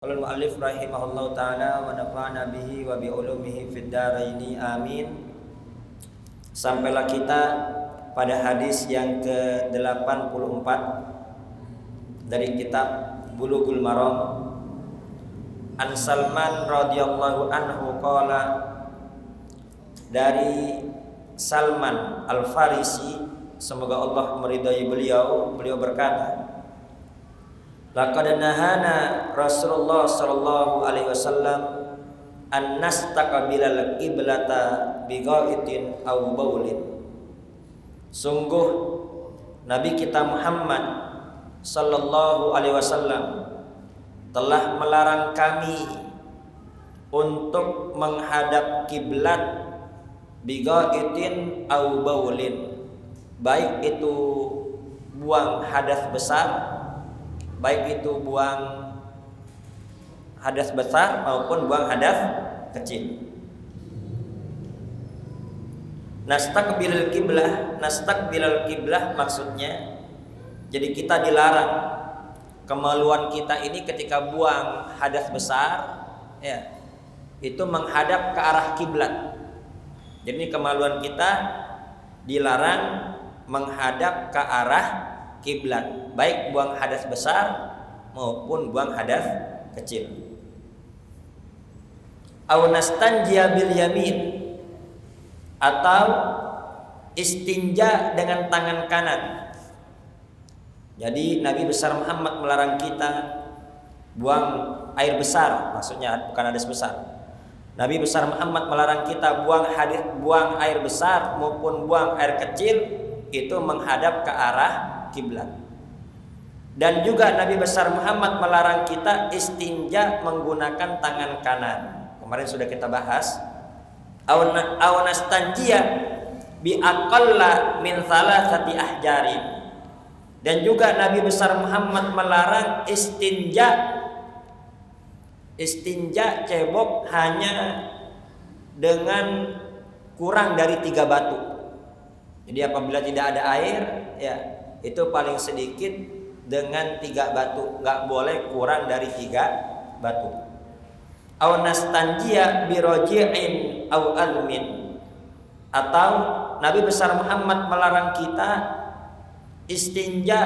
Qala al-mu'allif rahimahullahu ta'ala wa nafa'ana bihi wa bi ulumihi fid dharaini amin. Sampailah kita pada hadis yang ke-84 dari kitab Bulughul Maram. An Salman radhiyallahu anhu qala, dari Salman Al-Farisi, semoga Allah meridai beliau berkata, laqad nahana Rasulullah sallallahu alaihi wasallam an nastaqbilal qiblata bighaitin aw baulin. Sungguh Nabi kita Muhammad sallallahu alaihi wasallam telah melarang kami untuk menghadap kiblat bighaitin aw baulin, baik itu buang hadas besar, baik itu buang hadas besar maupun buang hadas kecil. Nastaqbilal kiblah maksudnya, jadi kita dilarang kemaluan kita ini ketika buang hadas besar, ya, itu menghadap ke arah kiblat. Jadi kemaluan kita dilarang menghadap ke arah kiblat, baik buang hadas besar maupun buang hadas kecil. Aw nastanjiya bil yamin, atau istinja dengan tangan kanan. Jadi Nabi besar Muhammad melarang kita buang air besar, maksudnya bukan hadas besar. Nabi besar Muhammad melarang kita buang air besar maupun buang air kecil itu menghadap ke arah kiblat. Dan juga Nabi besar Muhammad melarang kita istinja menggunakan tangan kanan. Kemarin sudah kita bahas. Aw nastanjiya bi aqalla min thalathati ahjarin. Dan juga Nabi besar Muhammad melarang istinja cebok hanya dengan kurang dari 3 batu. Jadi apabila tidak ada air, ya, itu paling sedikit dengan 3 batu, nggak boleh kurang dari 3 batu. Aw nastanjiya bi raji'in aw almin, atau Nabi besar Muhammad melarang kita istinja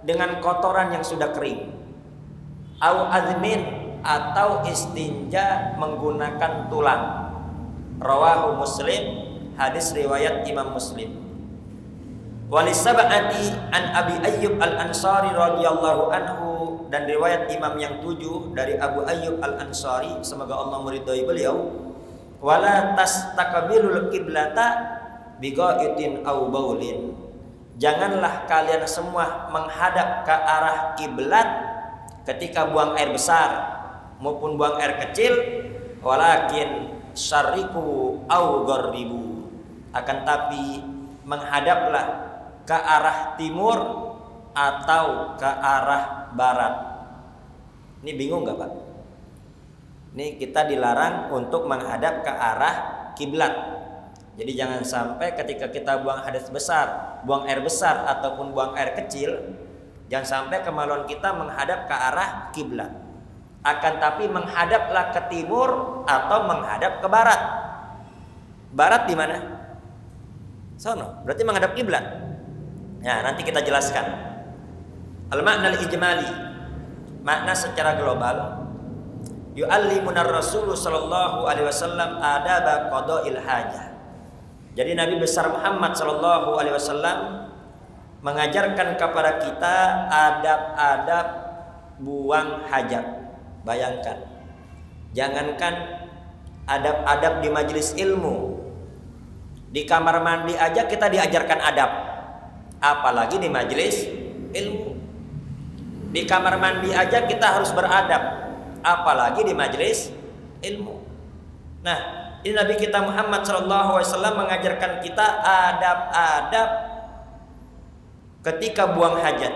dengan kotoran yang sudah kering. Aw azmin, atau istinja menggunakan tulang. Rawahu Muslim, hadis riwayat Imam Muslim. Walisab'ati an Abi Ayyub Al-Ansari radhiyallahu anhu, dan riwayat imam yang 7 dari Abu Ayyub Al-Ansari, semoga Allah meridhai beliau, wala tastaqbilul qiblata bighaitin aw baulin, janganlah kalian semua menghadap ke arah kiblat ketika buang air besar maupun buang air kecil, walakin syarriku aw gharribu, akan tapi menghadaplah ke arah timur atau ke arah barat. Ini bingung gak Pak? Ini kita dilarang untuk menghadap ke arah kiblat. Jadi jangan sampai ketika kita buang hadas besar, buang air besar ataupun buang air kecil, jangan sampai kemaluan kita menghadap ke arah kiblat. Akan tapi menghadaplah ke timur atau menghadap ke barat. Barat di mana? Sono, berarti menghadap kiblat. Nah, nanti kita jelaskan. Al-makna al-ijmali, makna secara global. Yu'allimunar Rasul sallallahu alaihi wasallam adaba qada'il hajah. Jadi Nabi besar Muhammad sallallahu alaihi wasallam mengajarkan kepada kita adab-adab buang hajat. Bayangkan, jangankan adab-adab di majelis ilmu, di kamar mandi aja kita diajarkan adab, apalagi di majelis ilmu. Di kamar mandi aja kita harus beradab, apalagi di majelis ilmu. Nah, ini Nabi kita Muhammad SAW mengajarkan kita adab-adab ketika buang hajat.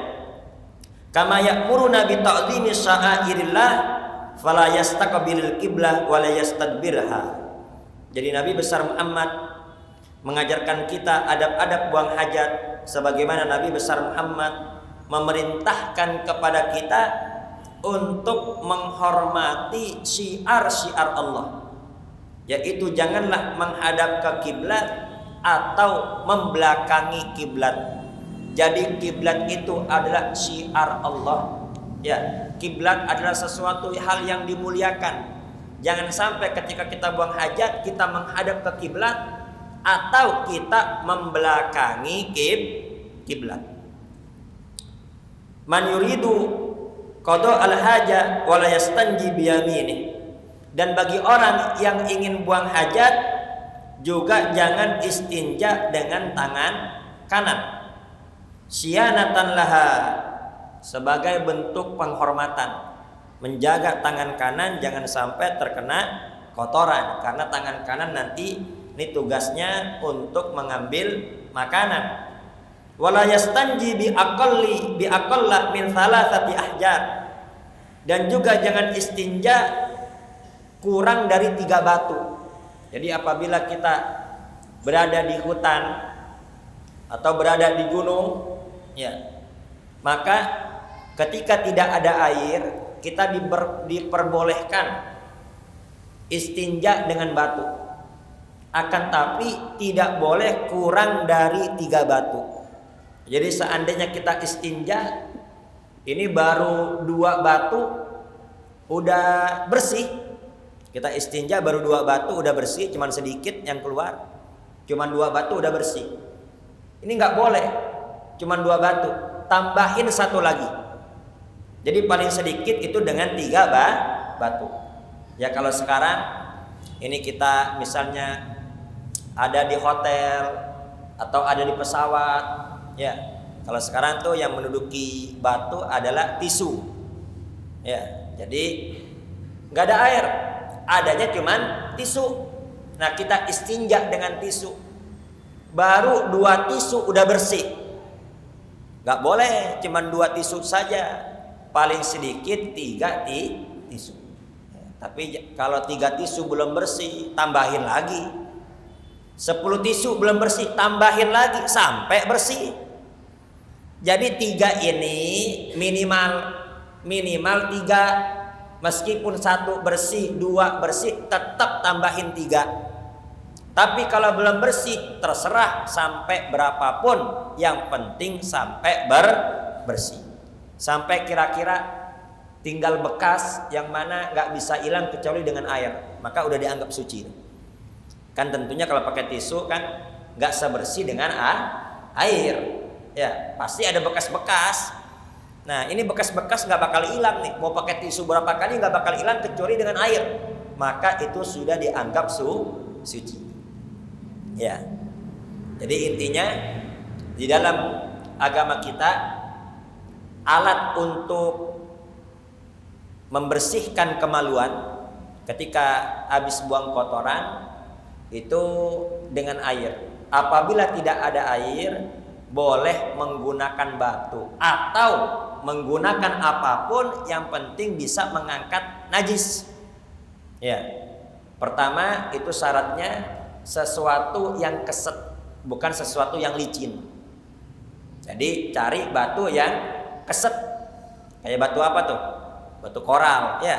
Kama ya'muruna bi ta'dhimi sya'airillah fala yastaqbilul qiblah wa la yastadbirha. Jadi Nabi besar Muhammad mengajarkan kita adab-adab buang hajat, sebagaimana Nabi besar Muhammad memerintahkan kepada kita untuk menghormati syiar-syiar Allah, yaitu janganlah menghadap ke kiblat atau membelakangi kiblat. Jadi kiblat itu adalah syiar Allah. Ya, kiblat adalah sesuatu hal yang dimuliakan. Jangan sampai ketika kita buang hajat kita menghadap ke kiblat atau kita membelakangi kiblat. Man yuridu qada al-haja wa la yastanji bi yaminih. Dan bagi orang yang ingin buang hajat juga jangan istinja dengan tangan kanan. Syianatan laha, sebagai bentuk penghormatan, menjaga tangan kanan jangan sampai terkena kotoran, karena tangan kanan nanti ini tugasnya untuk mengambil makanan. Wala yastanji bi aqalla min thalathati ahjar, dan juga jangan istinja kurang dari 3 batu. Jadi apabila kita berada di hutan atau berada di gunung, ya, maka ketika tidak ada air kita diperbolehkan istinja dengan batu. Akan tapi tidak boleh kurang dari 3 batu. Jadi seandainya kita istinja, ini baru 2 batu udah bersih. Kita istinja baru 2 batu udah bersih, cuman sedikit yang keluar. Cuman 2 batu udah bersih. Ini nggak boleh. Cuman 2 batu, tambahin 1 lagi. Jadi paling sedikit itu dengan 3 batu. Ya kalau sekarang ini kita misalnya ada di hotel atau ada di pesawat, ya. Kalau sekarang tuh yang menduduki batu adalah tisu. Ya, jadi nggak ada air, adanya cuman tisu. Nah, kita istinja dengan tisu. Baru 2 tisu udah bersih. Nggak boleh cuman 2 tisu saja. Paling sedikit 3 tisu. Ya, tapi kalau 3 tisu belum bersih, tambahin lagi. 10 tisu belum bersih, tambahin lagi sampai bersih. Jadi 3 ini minimal 3. Meskipun 1 bersih, 2 bersih, tetap tambahin 3. Tapi kalau belum bersih, terserah sampai berapapun, yang penting sampai bersih. Sampai kira-kira tinggal bekas yang mana nggak bisa hilang kecuali dengan air, maka udah dianggap suci. Kan tentunya kalau pakai tisu kan nggak sebersih dengan air, ya pasti ada bekas-bekas. Nah ini bekas-bekas nggak bakal hilang nih, mau pakai tisu berapa kali nggak bakal hilang kecuali dengan air, maka itu sudah dianggap suci. Ya, jadi intinya di dalam agama kita alat untuk membersihkan kemaluan ketika habis buang kotoran itu dengan air. Apabila tidak ada air, boleh menggunakan batu atau menggunakan apapun yang penting bisa mengangkat najis. Ya. Pertama itu syaratnya sesuatu yang keset, bukan sesuatu yang licin. Jadi cari batu yang keset. Kayak batu apa tuh? Batu koral, ya.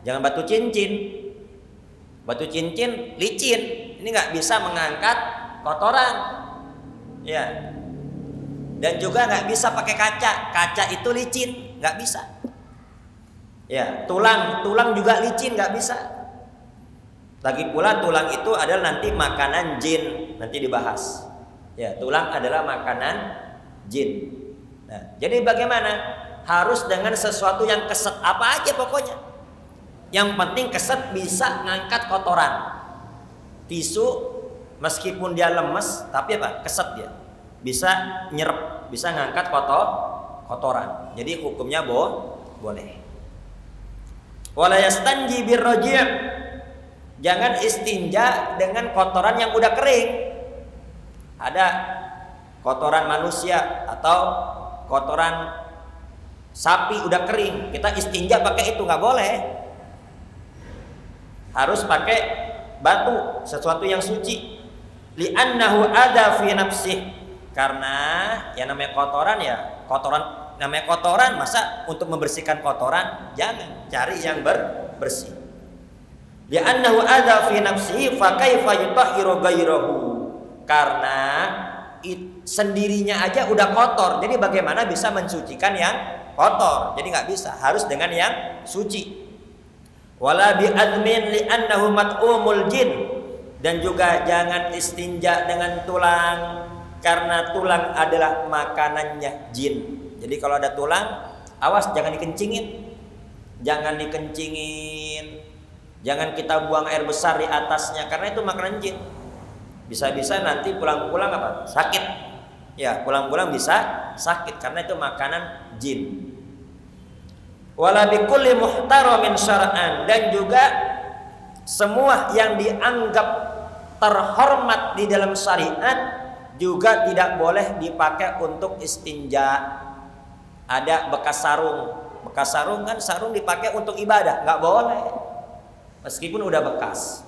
Jangan batu cincin. Batu cincin licin, ini nggak bisa mengangkat kotoran, ya. Dan juga nggak bisa pakai kaca itu licin, nggak bisa. Ya, tulang juga licin, nggak bisa. Lagi pula tulang itu adalah nanti makanan jin, nanti dibahas. Ya, tulang adalah makanan jin. Nah, jadi bagaimana? Harus dengan sesuatu yang keset, apa aja pokoknya. Yang penting keset bisa ngangkat kotoran. Tisu meskipun dia lemes, tapi apa? Keset dia. Bisa nyerap, bisa ngangkat kotoran. Jadi hukumnya boleh. Wala yastanji birraji'. Jangan istinja dengan kotoran yang udah kering. Ada kotoran manusia atau kotoran sapi udah kering, kita istinja pakai itu nggak boleh. Harus pakai batu, sesuatu yang suci. Li'annahu adza fi nafsih, karena yang namanya kotoran ya kotoran Namanya kotoran, masa untuk membersihkan kotoran? Jangan, cari yang bersih. Li'annahu adza fi nafsihi fa kaifa yutahhiru ghairahu. Karena sendirinya aja udah kotor, jadi bagaimana bisa mensucikan yang kotor? Jadi nggak bisa, harus dengan yang suci. Wala bi admin li'annahu mat'umul jin. Dan juga jangan istinja dengan tulang, karena tulang adalah makanannya jin. Jadi kalau ada tulang, awas jangan dikencingin. Jangan dikencingin. Jangan kita buang air besar di atasnya, karena itu makanan jin. Bisa-bisa nanti pulang-pulang apa? Sakit. Ya, pulang-pulang bisa sakit karena itu makanan jin. Wala bi kulli muhtaramin syar'an. Dan juga semua yang dianggap terhormat di dalam syariat juga tidak boleh dipakai untuk istinja. Ada bekas sarung. Bekas sarung kan, sarung dipakai untuk ibadah, nggak boleh. Meskipun udah bekas.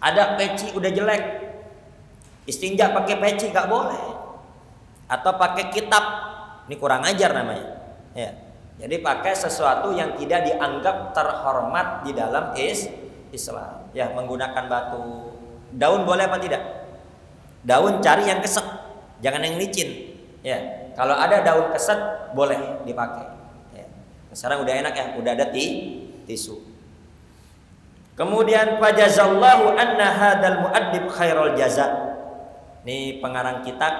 Ada peci udah jelek, istinja pakai peci nggak boleh. Atau pakai kitab, ini kurang ajar namanya. Ya. Jadi pakai sesuatu yang tidak dianggap terhormat di dalam Islam. Ya, menggunakan batu. Daun boleh apa tidak? Daun cari yang keset, jangan yang licin. Ya, kalau ada daun keset boleh dipakai. Ya. Sekarang udah enak ya, udah ada tisu. Kemudian fajazallahu anna hadzal muaddib khairul jaza. Ini pengarang kitab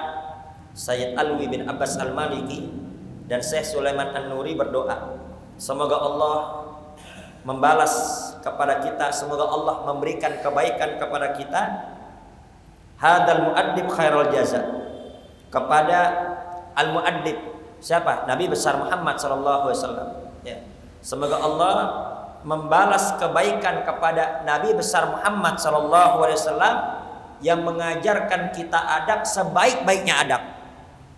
Sayyid Alwi bin Abbas Al-Maliki dan Syekh Sulaiman An-Nuri berdoa, semoga Allah membalas kepada kita, semoga Allah memberikan kebaikan kepada kita. Hadzal muaddib khairul jaza, kepada al-muaddib siapa? Nabi besar Muhammad sallallahu alaihi wasallam. Ya. Semoga Allah membalas kebaikan kepada Nabi besar Muhammad sallallahu alaihi wasallam yang mengajarkan kita adab sebaik-baiknya adab.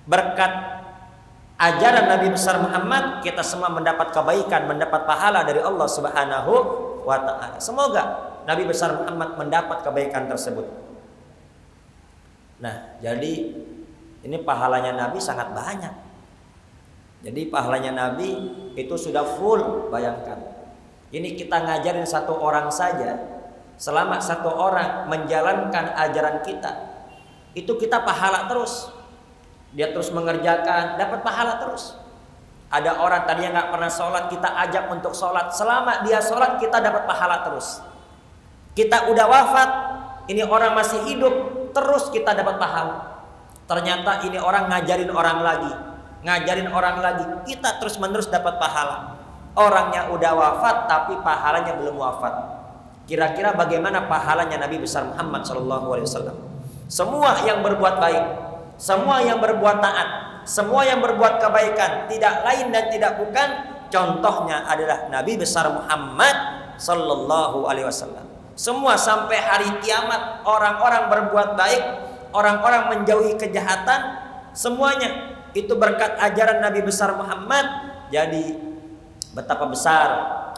Berkat ajaran Nabi besar Muhammad, kita semua mendapat kebaikan, mendapat pahala dari Allah Subhanahu wa taala. Semoga Nabi besar Muhammad mendapat kebaikan tersebut. Nah, jadi ini pahalanya Nabi sangat banyak. Jadi pahalanya Nabi itu sudah full, bayangkan. Ini kita ngajarin satu orang saja, selama satu orang menjalankan ajaran kita, itu kita pahala terus. Dia terus mengerjakan, dapat pahala terus. Ada orang tadi yang nggak pernah sholat, kita ajak untuk sholat. Selama dia sholat, kita dapat pahala terus. Kita udah wafat, ini orang masih hidup, terus kita dapat pahala. Ternyata ini orang ngajarin orang lagi, kita terus menerus dapat pahala. Orangnya udah wafat tapi pahalanya belum wafat. Kira-kira bagaimana pahalanya Nabi besar Muhammad SAW? Semua yang berbuat baik, semua yang berbuat taat, semua yang berbuat kebaikan, tidak lain dan tidak bukan, contohnya adalah Nabi besar Muhammad SAW. Semua sampai hari kiamat, orang-orang berbuat baik, orang-orang menjauhi kejahatan, semuanya itu berkat ajaran Nabi besar Muhammad. Jadi betapa besar,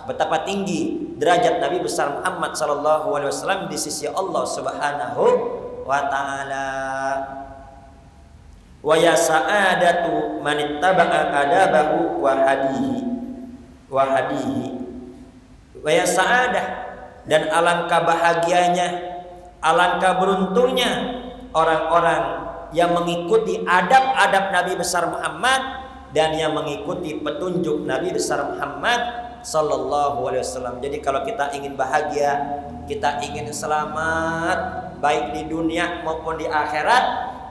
betapa tinggi derajat Nabi besar Muhammad SAW di sisi Allah Subhanahu wa taala. Wa ya sa'adatu man ittaba'a adabahu wa hadihi. Wa ya sa'adah, dan alangkah bahagianya, alangkah beruntungnya orang-orang yang mengikuti adab-adab Nabi besar Muhammad dan yang mengikuti petunjuk Nabi besar Muhammad sallallahu alaihi wasallam. Jadi kalau kita ingin bahagia, kita ingin selamat baik di dunia maupun di akhirat,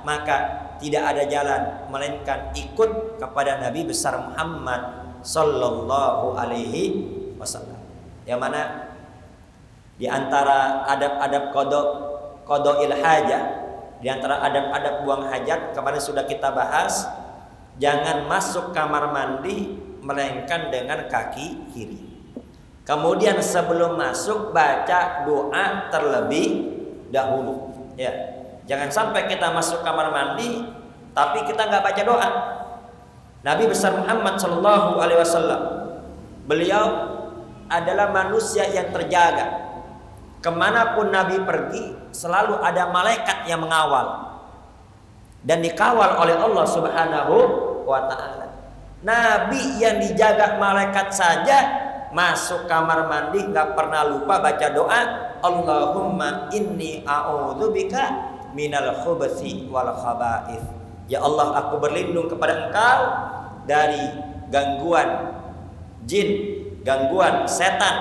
maka tidak ada jalan melainkan ikut kepada Nabi besar Muhammad sallallahu alaihi wasallam. Yang mana di antara adab-adab qada'il hajah, di antara adab-adab buang hajat kemarin sudah kita bahas, jangan masuk kamar mandi melainkan dengan kaki kiri. Kemudian sebelum masuk baca doa terlebih dahulu. Ya, jangan sampai kita masuk kamar mandi tapi kita nggak baca doa. Nabi besar Muhammad Shallallahu Alaihi Wasallam, beliau adalah manusia yang terjaga. Kemanapun Nabi pergi selalu ada malaikat yang mengawal dan dikawal oleh Allah Subhanahu wa ta'ala. Nabi yang dijaga malaikat saja masuk kamar mandi nggak pernah lupa baca doa, Allahumma inni a'udzubika minal khubuthi wal khaba'ith. Ya Allah, aku berlindung kepada Engkau dari gangguan jin, gangguan setan,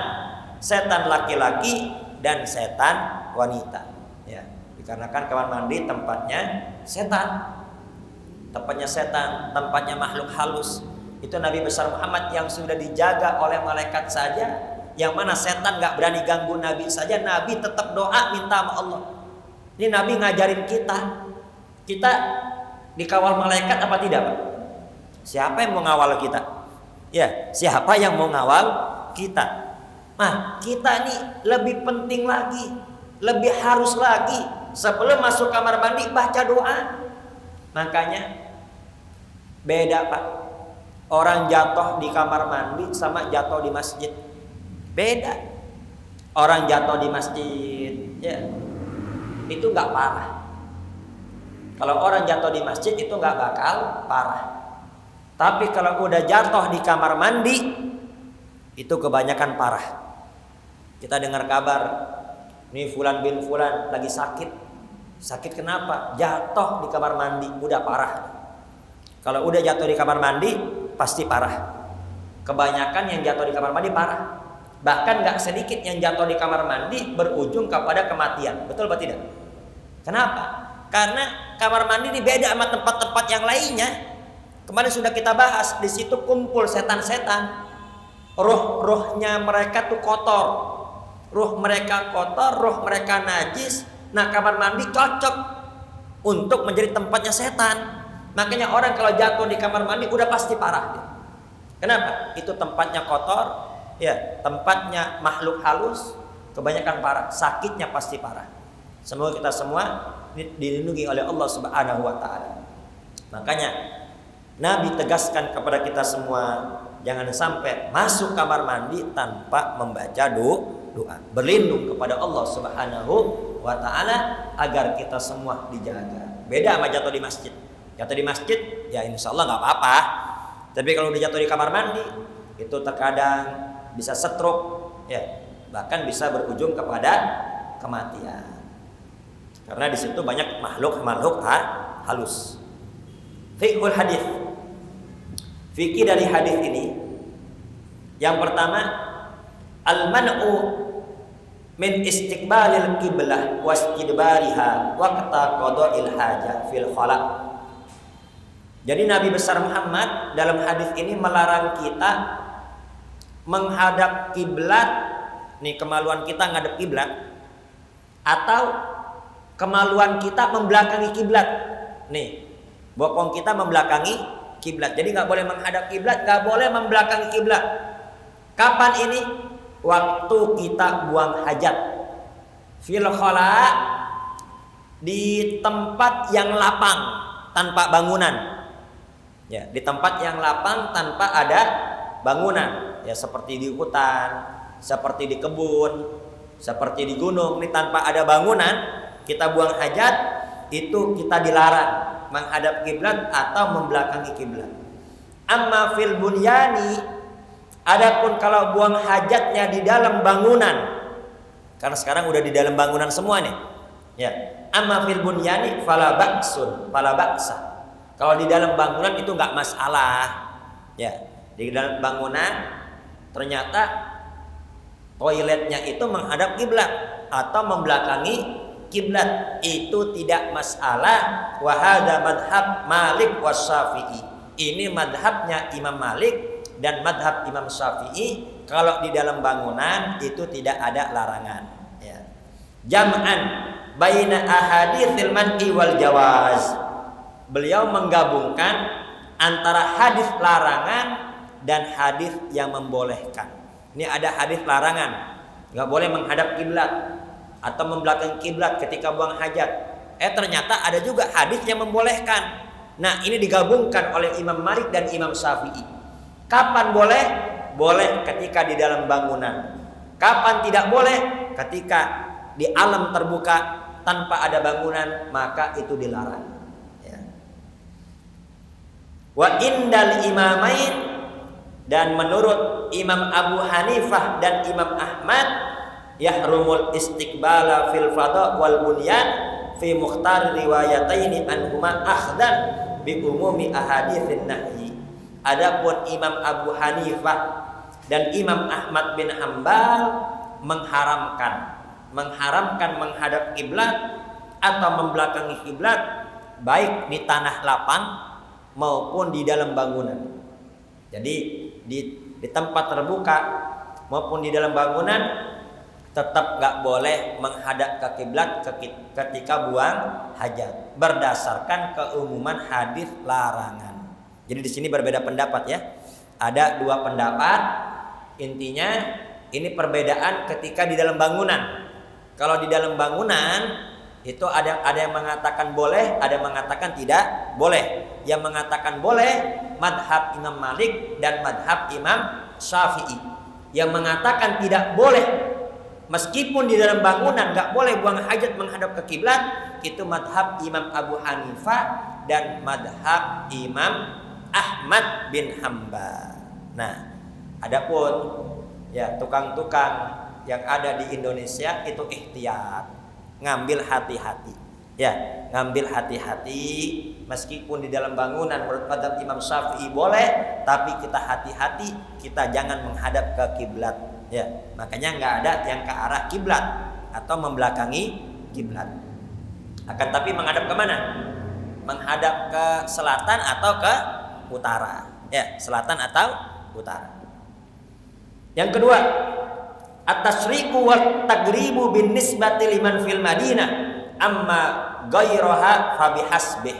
setan laki-laki dan setan wanita. Ya, dikarenakan kamar mandi tempatnya setan. Tempatnya setan, tempatnya makhluk halus. Itu Nabi besar Muhammad yang sudah dijaga oleh malaikat saja, yang mana setan gak berani ganggu Nabi saja, Nabi tetap doa minta sama Allah. Ini Nabi ngajarin kita dikawal malaikat apa tidak, Pak? Siapa yang mau ngawal kita? Ya, siapa yang mau ngawal kita? Nah, kita ini lebih penting lagi, lebih harus lagi sebelum masuk kamar mandi baca doa. Makanya beda, Pak. Orang jatuh di kamar mandi sama jatuh di masjid beda. Orang jatuh di masjid ya itu nggak parah. Kalau orang jatuh di masjid itu nggak bakal parah. Tapi kalau udah jatuh di kamar mandi itu kebanyakan parah. Kita dengar kabar nih fulan bin fulan lagi sakit. Sakit kenapa? Jatuh di kamar mandi, udah parah. Kalau udah jatuh di kamar mandi pasti parah. Kebanyakan yang jatuh di kamar mandi parah. Bahkan gak sedikit yang jatuh di kamar mandi berujung kepada kematian. Betul atau tidak? Kenapa? Karena kamar mandi ini beda sama tempat-tempat yang lainnya. Kemarin sudah kita bahas, di situ kumpul setan-setan. Roh-rohnya mereka tuh kotor. Roh mereka kotor, roh mereka najis. Nah, kamar mandi cocok untuk menjadi tempatnya setan. Makanya orang kalau jatuh di kamar mandi udah pasti parah. Kenapa? Itu tempatnya kotor, ya, tempatnya makhluk halus, kebanyakan parah, sakitnya pasti parah. Semoga kita semua dilindungi oleh Allah Subhanahu wa taala. Makanya Nabi tegaskan kepada kita semua, jangan sampai masuk kamar mandi tanpa membaca doa, berlindung kepada Allah Subhanahu wa taala agar kita semua dijaga. Beda sama jatuh di masjid. Jatuh di masjid ya insya Allah nggak apa-apa. Tapi kalau udah jatuh di kamar mandi itu terkadang bisa stroke, ya, bahkan bisa berujung kepada kematian. Karena di situ banyak makhluk halus. Fiqhul hadis. Fikih dari hadis ini yang pertama, al-man'u min istiqbalil qiblah wastidbariha waqta qada'il hajah fil khala'. Jadi Nabi besar Muhammad dalam hadis ini melarang kita menghadap kiblat, nih kemaluan kita ngadep kiblat, atau kemaluan kita membelakangi kiblat. Nih, bokong kita membelakangi kiblat. Jadi nggak boleh menghadap kiblat, nggak boleh membelakangi kiblat. Kapan ini? Waktu kita buang hajat. Fil khala', di tempat yang lapang tanpa bangunan. Ya, di tempat yang lapang tanpa ada bangunan, ya, seperti di hutan, seperti di kebun, seperti di gunung. Ini tanpa ada bangunan, kita buang hajat, itu kita dilarang menghadap kiblat atau membelakangi kiblat. Amma fil bunyani, adapun kalau buang hajatnya di dalam bangunan, karena sekarang udah di dalam bangunan semua nih, ya. Amma fil bunyani fala ba'sun, fala ba'sa. Kalau di dalam bangunan itu nggak masalah, ya. Di dalam bangunan ternyata toiletnya itu menghadap kiblat atau membelakangi kiblat, itu tidak masalah. Wa hadza madhab Malik was Syafi'i. Ini madhabnya Imam Malik dan madhab Imam Syafi'i. Kalau di dalam bangunan itu tidak ada larangan, ya. Jam'an baina ahaditsil man'i wal jawaz. Beliau menggabungkan antara hadis larangan dan hadis yang membolehkan. Ini ada hadis larangan, nggak boleh menghadap kiblat atau membelakangi kiblat ketika buang hajat. Ternyata ada juga hadis yang membolehkan. Nah, ini digabungkan oleh Imam Malik dan Imam Syafi'i. Kapan boleh? Boleh ketika di dalam bangunan. Kapan tidak boleh? Ketika di alam terbuka tanpa ada bangunan, maka itu dilarang. Wa indal imamain, dan menurut Imam Abu Hanifah dan Imam Ahmad, yahrumul istiqbala fil fada wal bunyan fi mukhtar riwayataini anhuma akhdan bi umumi ahaditsin nahyi. Adapun Imam Abu Hanifah dan Imam Ahmad bin Hambal mengharamkan menghadap kiblat atau membelakangi kiblat baik di tanah lapang maupun di dalam bangunan. Jadi di tempat terbuka maupun di dalam bangunan tetap nggak boleh menghadap ke kiblat ketika buang hajat berdasarkan keumuman hadis larangan. Jadi di sini berbeda pendapat ya. Ada dua pendapat. Intinya ini perbedaan ketika di dalam bangunan. Kalau di dalam bangunan itu ada yang mengatakan boleh, ada yang mengatakan tidak boleh. Yang mengatakan boleh madhab Imam Malik dan madhab Imam Syafi'i. Yang mengatakan tidak boleh meskipun di dalam bangunan nggak boleh buang hajat menghadap ke kiblat, itu madhab Imam Abu Hanifah dan madhab Imam Ahmad bin Hambal. Nah, adapun ya tukang-tukang yang ada di Indonesia itu ihtiyat, ngambil hati-hati. Ya, ngambil hati-hati meskipun di dalam bangunan menurut madhab Imam Syafi'i boleh, tapi kita hati-hati, kita jangan menghadap ke kiblat. Ya, makanya nggak ada yang ke arah kiblat atau membelakangi kiblat. Akan tapi menghadap ke mana? Menghadap ke selatan atau ke utara. Ya, selatan atau utara. Yang kedua, at-tasyriqu wat tagribu bin nisbati liman fil Madinah amma ghairaha fa bihasbih.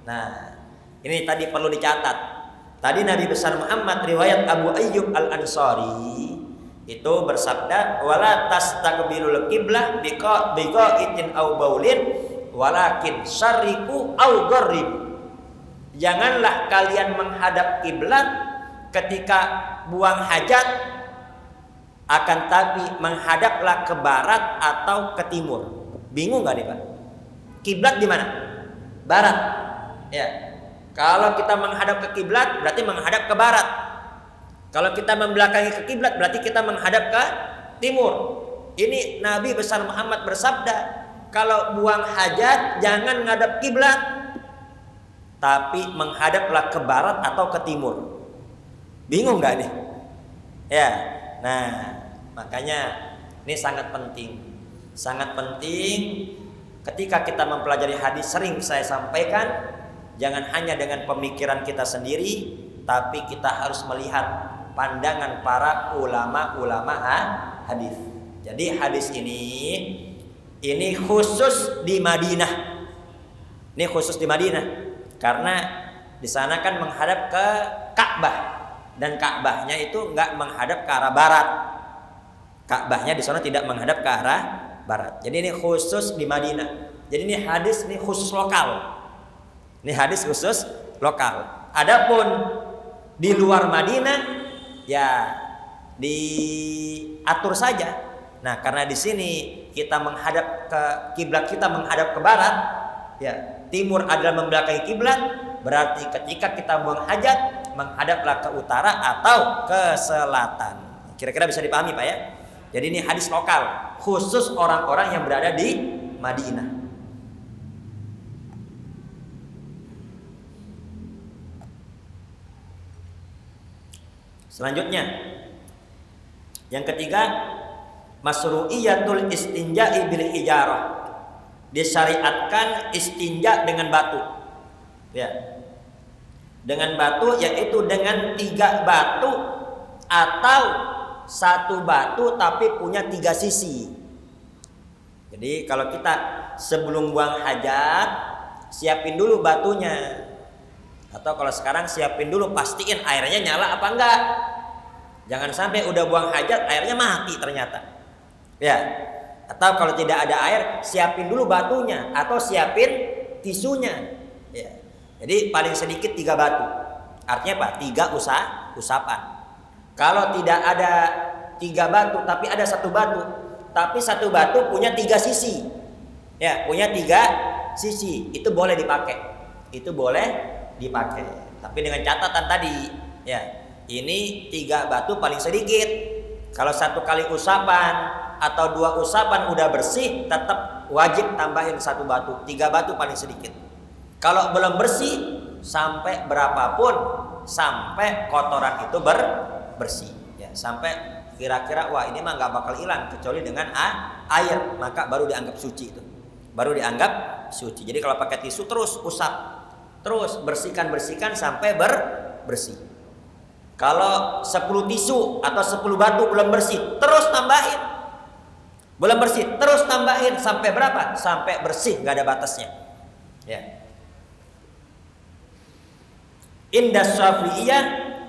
Nah, ini tadi perlu dicatat. Tadi Nabi besar Muhammad riwayat Abu Ayyub Al-Ansari itu bersabda, wala tastaqbilul qiblah biqaitin aw baulin walakin syarriqu aw gharribu. Janganlah kalian menghadap kiblat ketika buang hajat, akan tapi menghadaplah ke barat atau ke timur. Bingung nggak nih Pak? Kiblat di mana? Barat. Ya. Kalau kita menghadap ke kiblat berarti menghadap ke barat. Kalau kita membelakangi ke kiblat berarti kita menghadap ke timur. Ini Nabi besar Muhammad bersabda, kalau buang hajat jangan menghadap kiblat, tapi menghadaplah ke barat atau ke timur. Bingung nggak nih? Ya. Nah, makanya ini sangat penting. Sangat penting ketika kita mempelajari hadis, sering saya sampaikan, jangan hanya dengan pemikiran kita sendiri, tapi kita harus melihat pandangan para ulama-ulama hadis. Jadi hadis ini khusus di Madinah. Ini khusus di Madinah karena di sana kan menghadap ke Ka'bah dan Ka'bahnya itu enggak menghadap ke arah barat. Ka'bahnya di sana tidak menghadap ke arah barat. Jadi ini khusus di Madinah. Jadi ini hadis ini khusus lokal. Ini hadis khusus lokal. Adapun di luar Madinah ya diatur saja. Nah, karena di sini kita menghadap ke kiblat, kita menghadap ke barat, ya, timur adalah membelakangi kiblat, berarti ketika kita buang hajat menghadaplah ke utara atau ke selatan. Kira-kira bisa dipahami Pak ya? Jadi ini hadis lokal, khusus orang-orang yang berada di Madinah. Selanjutnya, yang ketiga, masru'iyatul istinja'i bil hijarah. Disyariatkan istinja dengan batu. Ya. Dengan batu yaitu dengan 3 batu atau 1 batu tapi punya 3 sisi. Jadi kalau kita sebelum buang hajat siapin dulu batunya. Atau kalau sekarang siapin dulu, pastiin airnya nyala apa enggak. Jangan sampai udah buang hajat airnya mati ternyata. Ya. Atau kalau tidak ada air, siapin dulu batunya atau siapin tisunya. Ya. Jadi paling sedikit 3 batu. Artinya apa? 3 usapan. Kalau tidak ada 3 batu tapi ada 1 batu, tapi 1 batu punya 3 sisi. Ya, punya 3 sisi. Itu boleh dipakai. Itu boleh dipakai. Tapi dengan catatan tadi, ya, ini 3 batu paling sedikit. Kalau 1 kali usapan atau 2 usapan udah bersih, tetap wajib tambahin 1 batu. 3 batu paling sedikit. Kalau belum bersih, sampai berapapun, sampai kotoran itu bersih, ya, sampai kira-kira wah ini mah nggak bakal hilang kecuali dengan air, maka baru dianggap suci itu. Baru dianggap suci. Jadi kalau pakai tisu terus usap, terus bersihkan sampai bersih. Kalau 10 tisu atau 10 batu belum bersih, terus tambahin. Belum bersih, terus tambahin sampai berapa? Sampai bersih, nggak ada batasnya. Ya. Indah Syafi'iyah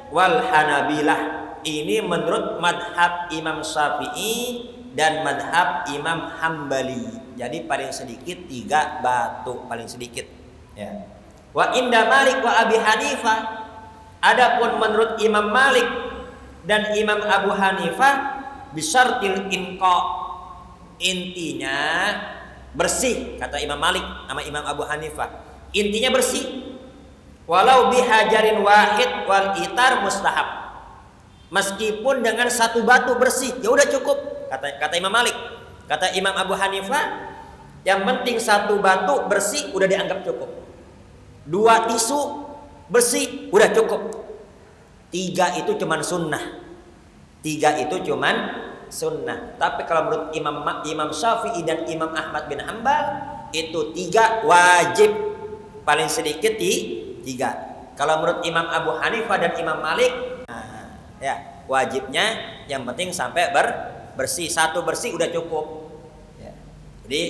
wal Hanabilah. Ini menurut madhab Imam Syafi'i dan madhab Imam Hambali. Jadi paling sedikit 3 batu paling sedikit. Ya. Wa inda Malik wa Abi Hanifah. Adapun menurut Imam Malik dan Imam Abu Hanifah bisyartil inqa, intinya bersih, kata Imam Malik sama Imam Abu Hanifah. Intinya bersih. Walau bihajarin wahid wal itar mustahab. Meskipun dengan 1 batu bersih, ya udah cukup. Kata Imam Malik. Kata Imam Abu Hanifah, yang penting 1 batu bersih udah dianggap cukup. 2 tisu bersih udah cukup. 3 itu cuman sunnah. 3 itu cuman sunnah. Tapi kalau menurut Imam Syafi'i dan Imam Ahmad bin Hanbal, itu 3 wajib. Paling sedikit 3. Kalau menurut Imam Abu Hanifah dan Imam Malik, ya, wajibnya yang penting sampai bersih. 1 bersih udah cukup. Ya. Jadi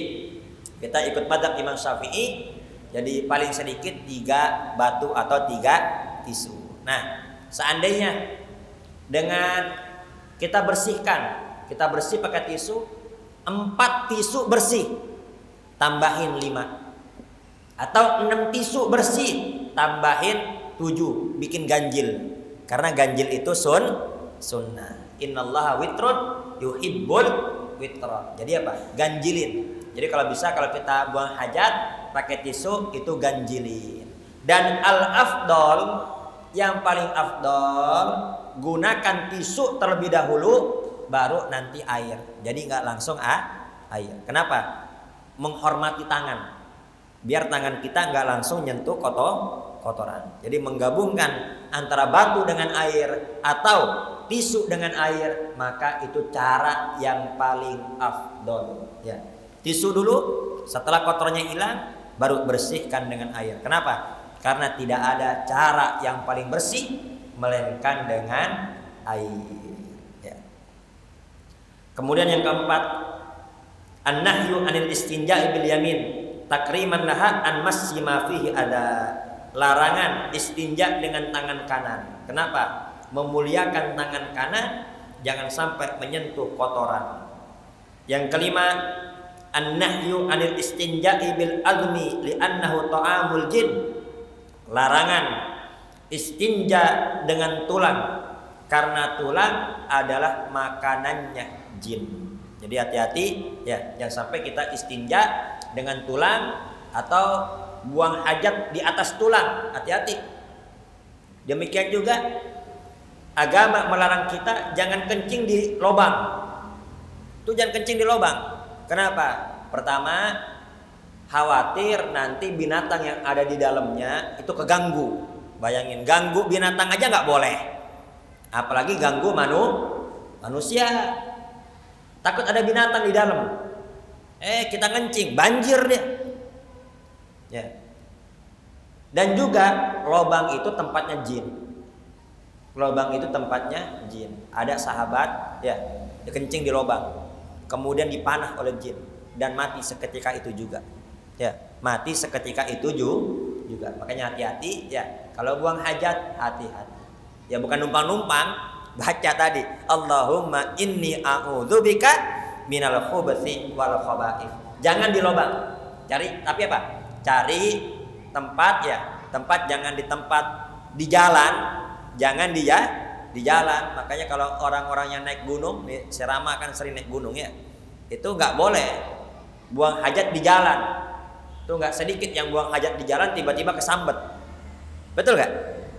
kita ikut mazhab Imam Syafi'i. Jadi paling sedikit 3 batu atau 3 tisu. Nah, seandainya dengan kita bersih pakai tisu, 4 tisu bersih, tambahin 5. Atau 6 tisu bersih, tambahin 7, bikin ganjil. Karena ganjil itu sunnah. Innallaha witrun yuhibbul witra. Jadi apa? Ganjilin. Jadi kalau bisa, kalau kita buang hajat pakai tisu itu ganjilin. Dan al-afdol, yang paling afdol, gunakan tisu terlebih dahulu, baru nanti air. Jadi nggak langsung air. Kenapa? Menghormati tangan. Biar tangan kita nggak langsung nyentuh kotoran. Jadi menggabungkan antara batu dengan air atau tisu dengan air, maka itu cara yang paling afdol. Ya. Tisu dulu, setelah kotornya hilang, baru bersihkan dengan air. Kenapa? Karena tidak ada cara yang paling bersih melainkan dengan air. Ya. Kemudian yang keempat, an-nahyu anil istinja'i bil yamin, takriman laha an massi ma fihi ada. Larangan istinja dengan tangan kanan. Kenapa? Memuliakan tangan kanan, jangan sampai menyentuh kotoran. Yang kelima, an-nahyu anil istinja'i bil admi li'annahu ta'amul jin. Larangan istinja dengan tulang, karena tulang adalah makanannya jin. Jadi hati-hati ya, jangan sampai kita istinja dengan tulang atau buang hajat di atas tulang. Hati-hati. Demikian juga agama melarang kita jangan kencing di lubang. Itu jangan kencing di lubang. Kenapa? Pertama, khawatir nanti binatang yang ada di dalamnya itu keganggu. Bayangin, ganggu binatang aja nggak boleh, apalagi ganggu manusia. Takut ada binatang di dalam. Kita kencing, banjir dia. Ya. Dan juga lubang itu tempatnya jin. Lubang itu tempatnya jin. Ada sahabat ya, kencing di lubang, kemudian dipanah oleh jin dan mati seketika itu juga. Ya, mati seketika itu juga. Makanya hati-hati ya. Kalau buang hajat, hati-hati. Ya bukan numpang-numpang, baca tadi, Allahumma inni a'udzubika minal khubuthi wal khaba'ith. Jangan di lubang. Cari, tapi apa? Cari tempat ya, tempat jangan di tempat di jalan, jangan di jalan. Makanya kalau orang-orang yang naik gunung, nih, Serama kan sering naik gunung ya, itu nggak boleh buang hajat di jalan. Itu nggak sedikit yang buang hajat di jalan tiba-tiba kesambet, betul nggak?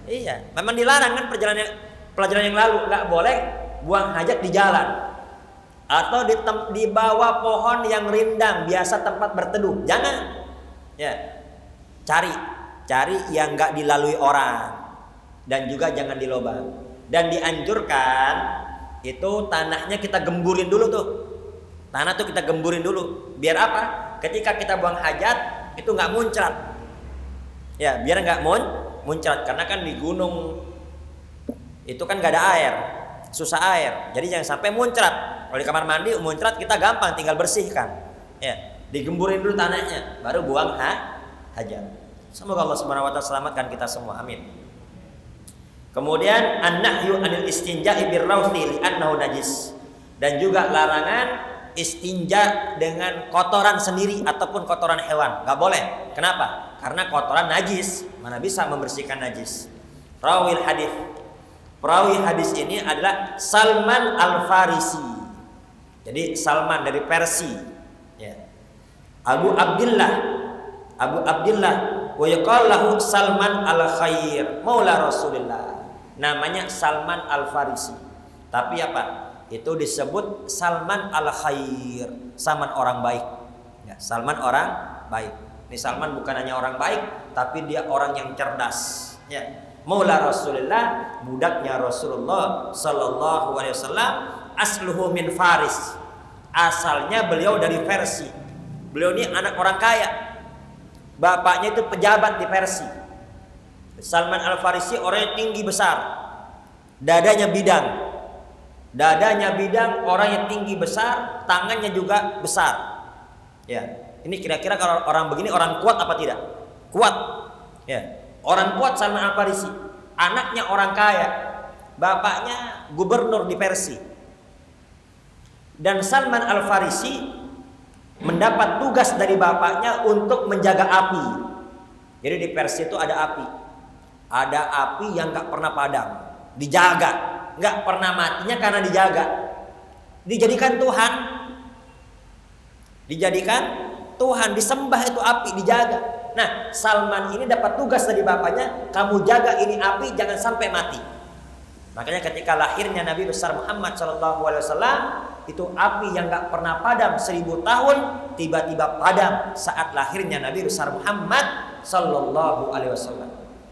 Iya, memang dilarang kan pelajaran yang lalu, nggak boleh buang hajat di jalan atau di bawah pohon yang rindang biasa tempat berteduh. Jangan. Ya, cari yang nggak dilalui orang dan juga jangan di lubang. Dan dianjurkan itu tanahnya kita gemburin dulu tuh. Tanah tuh kita gemburin dulu. Biar apa? Ketika kita buang hajat itu nggak muncrat. Ya, biar nggak muncrat karena kan di gunung itu kan nggak ada air, susah air. Jadi jangan sampai muncrat. Kalau di kamar mandi muncrat kita gampang tinggal bersihkan. Ya, digemburin dulu tanahnya, baru buang hajat. Semoga Allah Subhanahu wa taala selamatkan kita semua. Amin. Kemudian an-nahyu anil istinja'i birrawthi li'annahu najis. Dan juga larangan istinja dengan kotoran sendiri ataupun kotoran hewan. Enggak boleh. Kenapa? Karena kotoran najis, mana bisa membersihkan najis. Rawil hadis. Perawi hadis ini adalah Salman Al-Farisi. Jadi Salman dari Persia. Ya. Abu Abdullah wa yuqal lahu Salman Al-Khair, maula Rasulullah. Namanya Salman Al-Farisi. Tapi apa? Itu disebut Salman Al-Khair, Salman orang baik. Ya, Salman orang baik. Ini Salman bukan hanya orang baik, tapi dia orang yang cerdas. Ya, maula Rasulullah, budaknya Rasulullah sallallahu alaihi wasallam, asluhu min Faris. Asalnya beliau dari Persia. Beliau ini anak orang kaya. Bapaknya itu pejabat di Persia. Salman Al-Farisi orang yang tinggi besar. Dadanya bidang, orang yang tinggi besar, tangannya juga besar. Ya. Ini kira-kira kalau orang begini orang kuat apa tidak? Kuat. Ya. Orang kuat Salman Al-Farisi. Anaknya orang kaya. Bapaknya gubernur di Persia. Dan Salman Al-Farisi mendapat tugas dari bapaknya untuk menjaga api. Jadi di Persia itu ada api. Ada api yang gak pernah padam. Dijaga. Gak pernah matinya karena dijaga. Dijadikan Tuhan, disembah itu api, dijaga. Nah, Salman ini dapat tugas dari bapaknya, kamu jaga ini api jangan sampai mati. Makanya ketika lahirnya Nabi besar Muhammad SAW, itu api yang gak pernah padam 1000 tahun tiba-tiba padam saat lahirnya Nabi besar Muhammad SAW.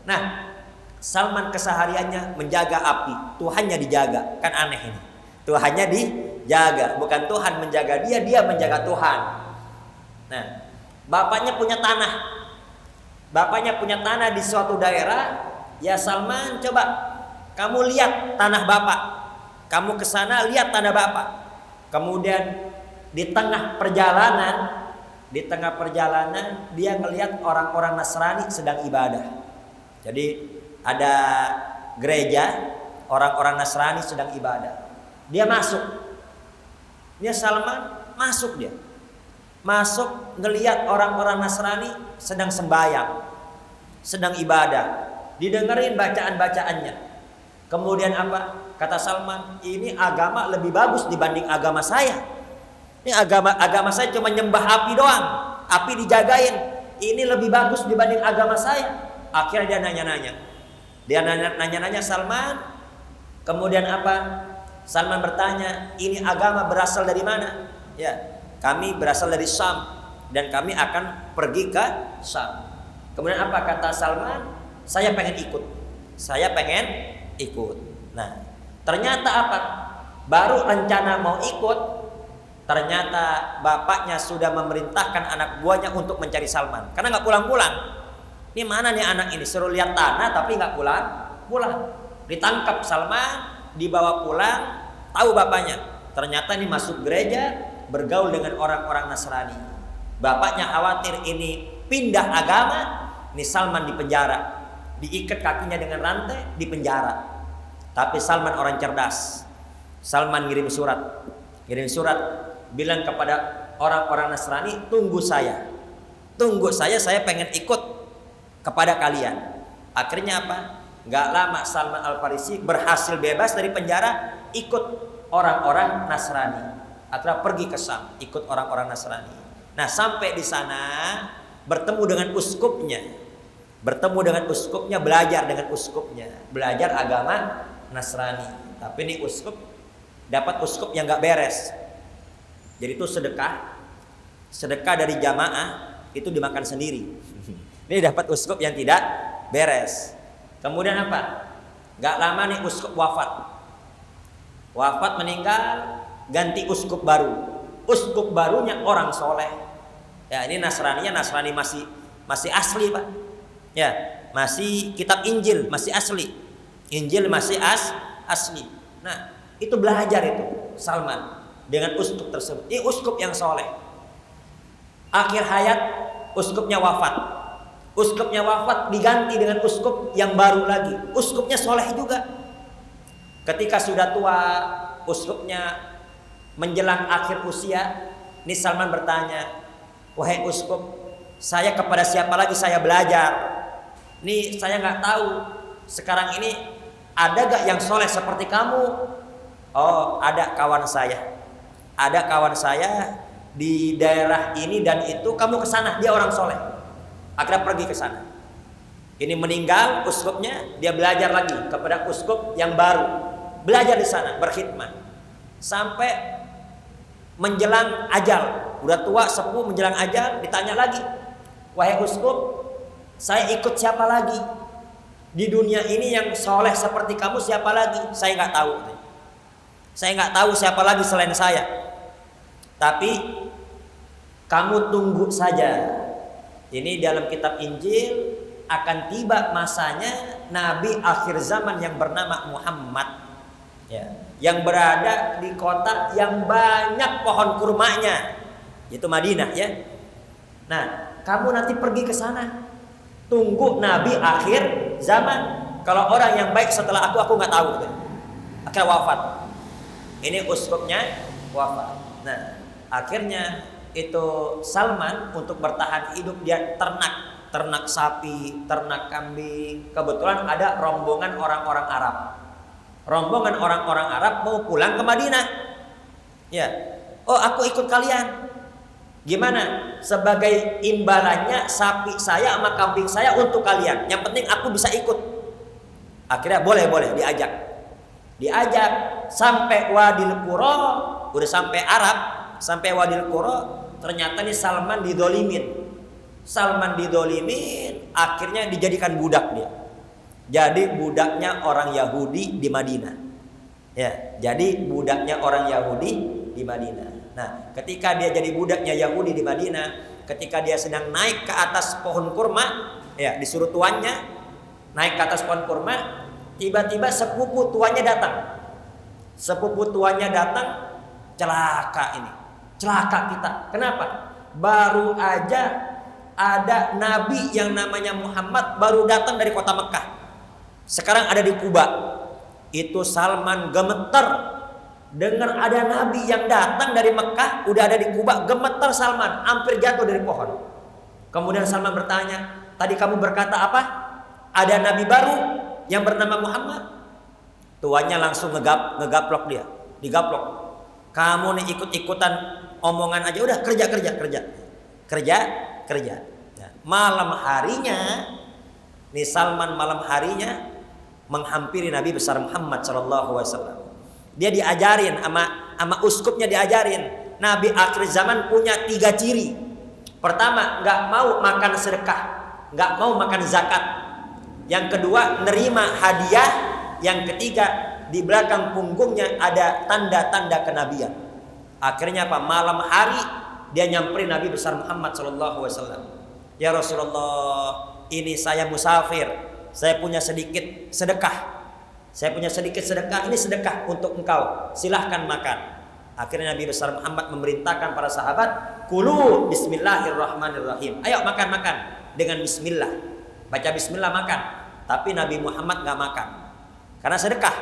Nah, Salman kesehariannya menjaga api, Tuhannya dijaga. Kan aneh ini. Tuhannya dijaga, bukan Tuhan menjaga dia, dia menjaga Tuhan. Nah, bapaknya punya tanah di suatu daerah. Ya Salman, coba kamu lihat tanah bapak. Kamu ke sana lihat tanah bapak. Kemudian di tengah perjalanan dia ngelihat orang-orang Nasrani sedang ibadah. Jadi ada gereja, orang-orang Nasrani sedang ibadah. Dia masuk. Dia Salman masuk dia. Masuk ngelihat orang-orang Nasrani sedang sembahyang, sedang ibadah, didengerin bacaan-bacaannya. Kemudian apa? Kata Salman, ini agama lebih bagus dibanding agama saya. Ini agama saya cuma nyembah api doang, api dijagain. Ini lebih bagus dibanding agama saya. Akhirnya dia nanya-nanya Salman. Kemudian apa? Salman bertanya, ini agama berasal dari mana? Ya, kami berasal dari Syam dan kami akan pergi ke Syam. Kemudian apa kata Salman? Saya pengen ikut. Nah, ternyata apa? Baru rencana mau ikut, ternyata bapaknya sudah memerintahkan anak buahnya untuk mencari Salman. Karena nggak pulang-pulang. Ini mana nih anak ini? Suruh lihat tanah tapi nggak pulang. Ditangkap Salman, dibawa pulang. Tahu bapaknya. Ternyata ini masuk gereja, bergaul dengan orang-orang Nasrani. Bapaknya khawatir ini pindah agama, ini Salman dipenjara, diikat kakinya dengan rantai, dipenjara. Tapi Salman orang cerdas. Salman ngirim surat, bilang kepada orang-orang Nasrani, tunggu saya, saya pengen ikut kepada kalian. Akhirnya apa? Gak lama Salman Al-Farisi berhasil bebas dari penjara, ikut orang-orang Nasrani. Akhirnya pergi ke Syam, ikut orang-orang Nasrani. Nah, sampai di sana bertemu dengan uskupnya. Bertemu dengan uskupnya, belajar dengan uskupnya, belajar agama Nasrani. Tapi ini uskup dapat uskup yang nggak beres. Jadi itu sedekah dari jamaah itu dimakan sendiri. Ini dapat uskup yang tidak beres. Kemudian apa? Nggak lama nih uskup wafat meninggal, ganti uskup baru. Uskup barunya orang soleh. Ya ini Nasrani masih asli Pak. Ya masih kitab Injil masih asli. Injil masih asli. Nah itu belajar itu Salman dengan uskup tersebut. Ini uskup yang soleh. Akhir hayat uskupnya wafat. Uskupnya wafat diganti dengan uskup yang baru lagi. Uskupnya soleh juga. Ketika sudah tua, uskupnya menjelang akhir usia, ini Salman bertanya, wahai uskup, saya kepada siapa lagi saya belajar? Ini saya nggak tahu. Sekarang ini ada gak yang soleh seperti kamu? Oh, ada kawan saya. Ada kawan saya di daerah ini dan itu, kamu ke sana, dia orang soleh. Akhirnya pergi ke sana. Ini meninggal uskupnya, dia belajar lagi kepada uskup yang baru. Belajar di sana, berkhidmat. Sampai menjelang ajal, udah tua sepuh menjelang ajal, ditanya lagi, wahai uskup, saya ikut siapa lagi di dunia ini yang soleh seperti kamu? Siapa lagi? Saya nggak tahu. Saya nggak tahu siapa lagi selain saya. Tapi kamu tunggu saja. Ini dalam kitab Injil akan tiba masanya Nabi akhir zaman yang bernama Muhammad. Ya, yang berada di kota yang banyak pohon kurmanya, yaitu Madinah ya. Nah, kamu nanti pergi ke sana. Tunggu Nabi akhir zaman. Kalau orang yang baik setelah aku nggak tahu. Akhirnya wafat. Ini uskupnya wafat. Nah, akhirnya itu Salman untuk bertahan hidup dia ternak sapi, ternak kambing. Kebetulan ada rombongan orang-orang Arab. Rombongan orang-orang Arab mau pulang ke Madinah. Ya. Oh, aku ikut kalian. Gimana? Sebagai imbalannya sapi saya sama kambing saya untuk kalian. Yang penting aku bisa ikut. Akhirnya boleh diajak. Diajak sampai Wadil Qura, udah sampai Arab, sampai Wadil Qura, ternyata nih Salman didolimin. Akhirnya dijadikan budak dia. Jadi budaknya orang Yahudi di Madinah. Ya, jadi budaknya orang Yahudi di Madinah. Nah, ketika dia jadi budaknya Yahudi di Madinah, ketika dia sedang naik ke atas pohon kurma, ya disuruh tuannya naik ke atas pohon kurma, tiba-tiba sepupu tuannya datang. Celaka ini. Celaka kita. Kenapa? Baru aja ada nabi yang namanya Muhammad baru datang dari kota Mekah. Sekarang ada di Kuba. Itu Salman gemeter dengar ada nabi yang datang dari Mekah, udah ada di Kuba, gemeter Salman, hampir jatuh dari pohon. Kemudian Salman bertanya, tadi kamu berkata apa? Ada nabi baru yang bernama Muhammad? Tuannya langsung ngegaplok dia, digaplok. Kamu nih ikut-ikutan omongan aja, udah kerja. Nah, malam harinya nih Salman menghampiri Nabi besar Muhammad SAW. Dia diajarin sama uskupnya, diajarin Nabi akhir zaman punya 3 ciri. Pertama, nggak mau makan sedekah, nggak mau makan zakat. Yang kedua, nerima hadiah. Yang ketiga, di belakang punggungnya ada tanda-tanda kenabian. Akhirnya apa? Malam hari dia nyamperin Nabi besar Muhammad SAW. Ya Rasulullah, ini saya musafir. Saya punya sedikit sedekah. Ini sedekah untuk engkau. Silahkan makan. Akhirnya Nabi besar Muhammad memerintahkan para sahabat, kulu bismillahirrahmanirrahim. Ayo makan dengan bismillah. Baca bismillah makan. Tapi Nabi Muhammad gak makan. Karena sedekah,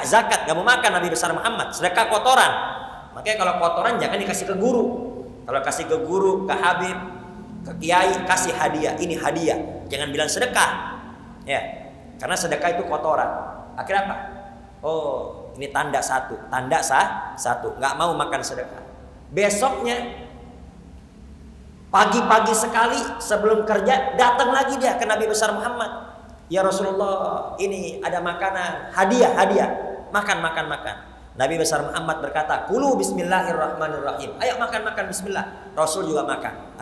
zakat, gak mau makan Nabi besar Muhammad. Sedekah kotoran. Makanya kalau kotoran jangan dikasih ke guru. Kalau kasih ke guru, ke habib, ke kiai, kasih hadiah. Ini hadiah. Jangan bilang sedekah. Ya. Karena sedekah itu kotoran. Akhirnya apa? Oh, ini tanda satu. Nggak mau makan sedekah. Besoknya Pagi-pagi sekali sebelum kerja datang lagi dia ke Nabi besar Muhammad. Ya Rasulullah, ini ada makanan, hadiah. Makan. Nabi besar Muhammad berkata, "Kulu bismillahirrahmanirrahim." Ayo makan bismillah. Rasul juga makan.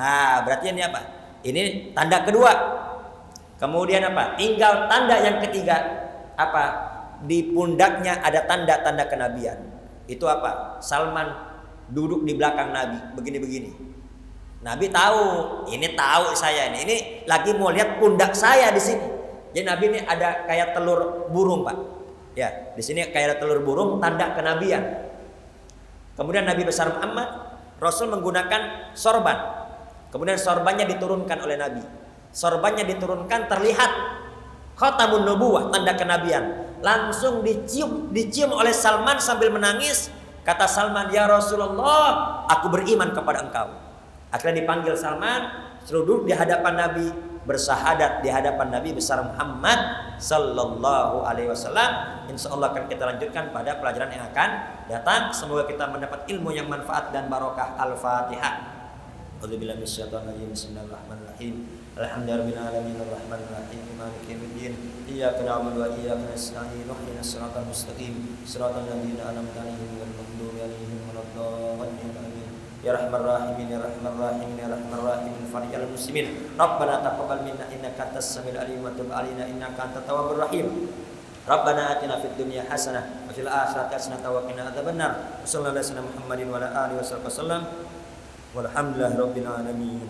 Berarti ini apa? Ini tanda kedua. Kemudian apa? Tinggal tanda yang ketiga. Apa? Di pundaknya ada tanda-tanda kenabian. Itu apa? Salman duduk di belakang Nabi begini-begini. Nabi tahu, ini tahu saya ini lagi mau lihat pundak saya di sini. Jadi Nabi ini ada kayak telur burung, Pak. Ya, di sini kayak ada telur burung, tanda kenabian. Kemudian Nabi besar Muhammad, Rasul menggunakan sorban. Kemudian sorbannya diturunkan oleh Nabi. Sorbannya diturunkan terlihat khatamun nubuwah, tanda kenabian. Langsung dicium oleh Salman sambil menangis. Kata Salman, "Ya Rasulullah, aku beriman kepada engkau." Akhirnya dipanggil Salman, suruh duduk di hadapan Nabi, bersahadat di hadapan Nabi besar Muhammad sallallahu alaihi wasallam. Insyaallah akan kita lanjutkan pada pelajaran yang akan datang. Semoga kita mendapat ilmu yang manfaat dan barokah. Al-Fatihah. A'udzubillahi minasyaitonir rajim. Bismillahirrahmanirrahim. Alhamdulillahirabbil alamin arrahmanir rahim maliki yaumiddin. Iyyaka na'budu wa iyyaka nasta'in. Ihdinas siratal mustaqim. Siratal ladzina an'amta 'alaihim ghairil maghdubi 'alaihim waladdallin. Ya Rahman Rahimin, Ya Rahman Rahimin, Ya Rahman Rahimin, Farijal Muslimin. Rabbana taqabbal minna innaka antas samiul alim wa tub 'alaina innaka antat tawwabur rahim. Rabbana atina fid dunya hasanah wa fil akhirati hasanah wa qina adzabannar. Sallallahu alaihi wasallam Muhammadin wa ala alihi wasallam. Walhamdulillahirabbil alamin.